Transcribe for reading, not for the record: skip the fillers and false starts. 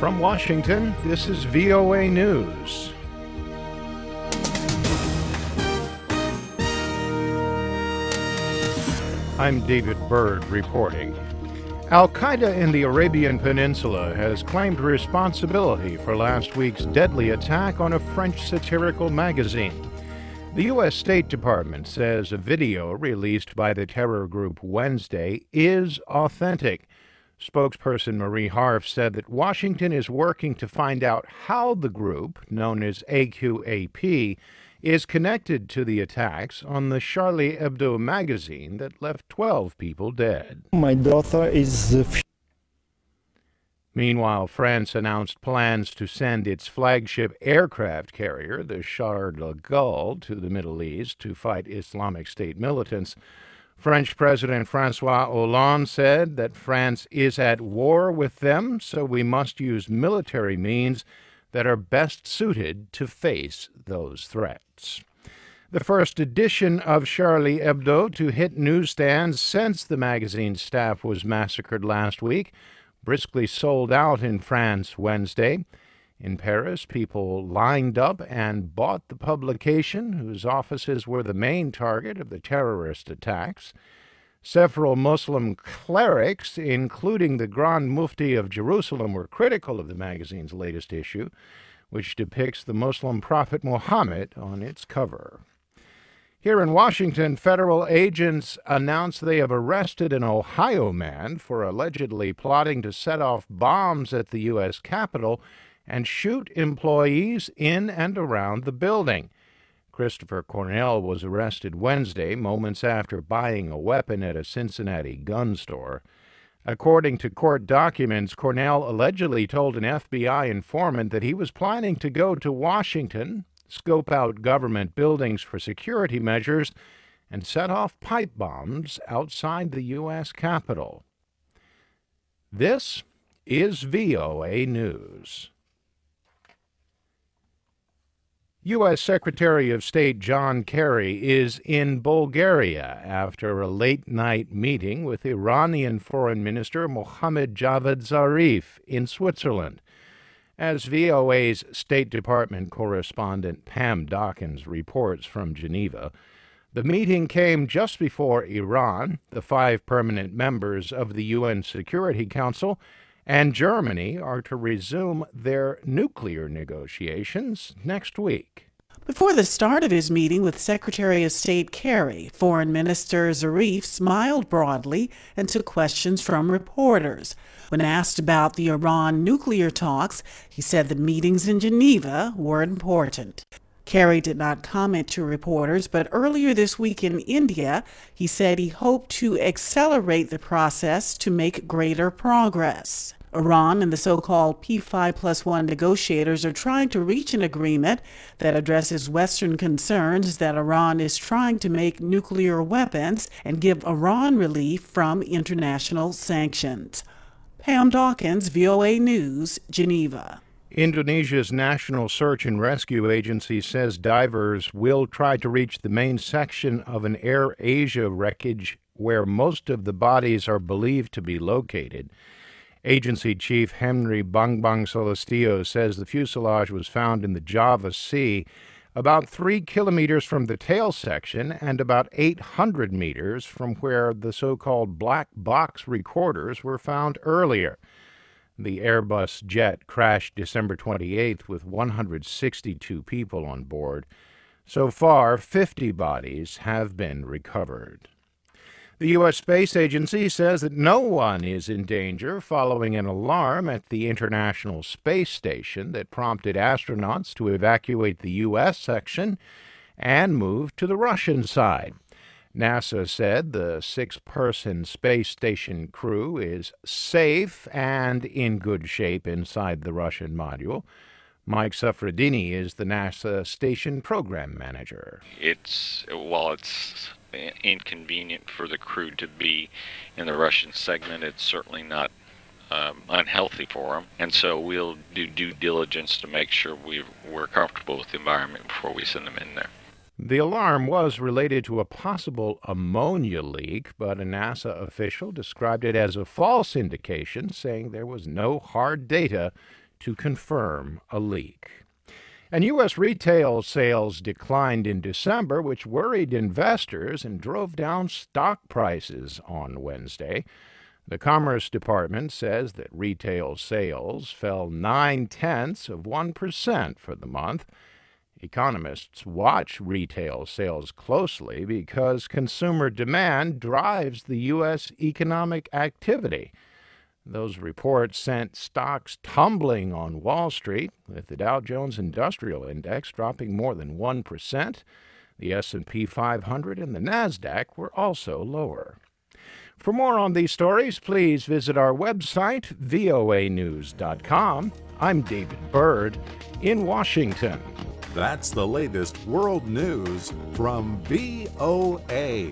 From Washington, this is VOA News. I'm David Byrd reporting. Al-Qaeda in the Arabian Peninsula has claimed responsibility for last week's deadly attack on a French satirical magazine. The U.S. State Department says a video released by the terror group Wednesday is authentic. Spokesperson Marie Harf said that Washington is working to find out how the group, known as AQAP, is connected to the attacks on the Charlie Hebdo magazine that left 12 people dead. My daughter is... Meanwhile, France announced plans to send its flagship aircraft carrier, the Charles de Gaulle, to the Middle East to fight Islamic State militants. French President François Hollande said that France is at war with them, so we must use military means that are best suited to face those threats. The first edition of Charlie Hebdo to hit newsstands since the magazine's staff was massacred last week briskly sold out in France Wednesday. In Paris, people lined up and bought the publication, whose offices were the main target of the terrorist attacks. Several Muslim clerics, including the Grand Mufti of Jerusalem, were critical of the magazine's latest issue, which depicts the Muslim prophet Muhammad on its cover. Here in Washington, federal agents announced they have arrested an Ohio man for allegedly plotting to set off bombs at the U.S. Capitol and shoot employees in and around the building. Christopher Cornell was arrested Wednesday, moments after buying a weapon at a Cincinnati gun store. According to court documents, Cornell allegedly told an FBI informant that he was planning to go to Washington, scope out government buildings for security measures, and set off pipe bombs outside the U.S. Capitol. This is VOA News. U.S. Secretary of State John Kerry is in Bulgaria after a late-night meeting with Iranian Foreign Minister Mohammad Javad Zarif in Switzerland. As VOA's State Department correspondent Pam Dawkins reports from Geneva, the meeting came just before Iran, the 5 permanent members of the UN Security Council, and Germany are to resume their nuclear negotiations next week. Before the start of his meeting with Secretary of State Kerry, Foreign Minister Zarif smiled broadly and took questions from reporters. When asked about the Iran nuclear talks, he said the meetings in Geneva were important. Kerry did not comment to reporters, but earlier this week in India, he said he hoped to accelerate the process to make greater progress. Iran and the so-called P5+1 negotiators are trying to reach an agreement that addresses Western concerns that Iran is trying to make nuclear weapons and give Iran relief from international sanctions. Pam Dawkins, VOA News, Geneva. Indonesia's National Search and Rescue Agency says divers will try to reach the main section of an AirAsia wreckage where most of the bodies are believed to be located. Agency Chief Henry Bangbang Solistio says the fuselage was found in the Java Sea, about 3 kilometers from the tail section and about 800 meters from where the so-called black box recorders were found earlier. The Airbus jet crashed December 28th with 162 people on board. So far, 50 bodies have been recovered. The U.S. Space Agency says that no one is in danger following an alarm at the International Space Station that prompted astronauts to evacuate the U.S. section and move to the Russian side. NASA said the 6-person space station crew is safe and in good shape inside the Russian module. Mike Safradini is the NASA station program manager. While it's inconvenient for the crew to be in the Russian segment, it's certainly not unhealthy for them. And so we'll do due diligence to make sure we're comfortable with the environment before we send them in there. The alarm was related to a possible ammonia leak, but a NASA official described it as a false indication, saying there was no hard data to confirm a leak. And U.S. retail sales declined in December, which worried investors and drove down stock prices on Wednesday. The Commerce Department says that retail sales fell 0.9% for the month. Economists watch retail sales closely because consumer demand drives the U.S. economic activity. Those reports sent stocks tumbling on Wall Street, with the Dow Jones Industrial Index dropping more than 1%. The S&P 500 and the Nasdaq were also lower. For more on these stories, please visit our website, voanews.com. I'm David Byrd in Washington. That's the latest world news from VOA.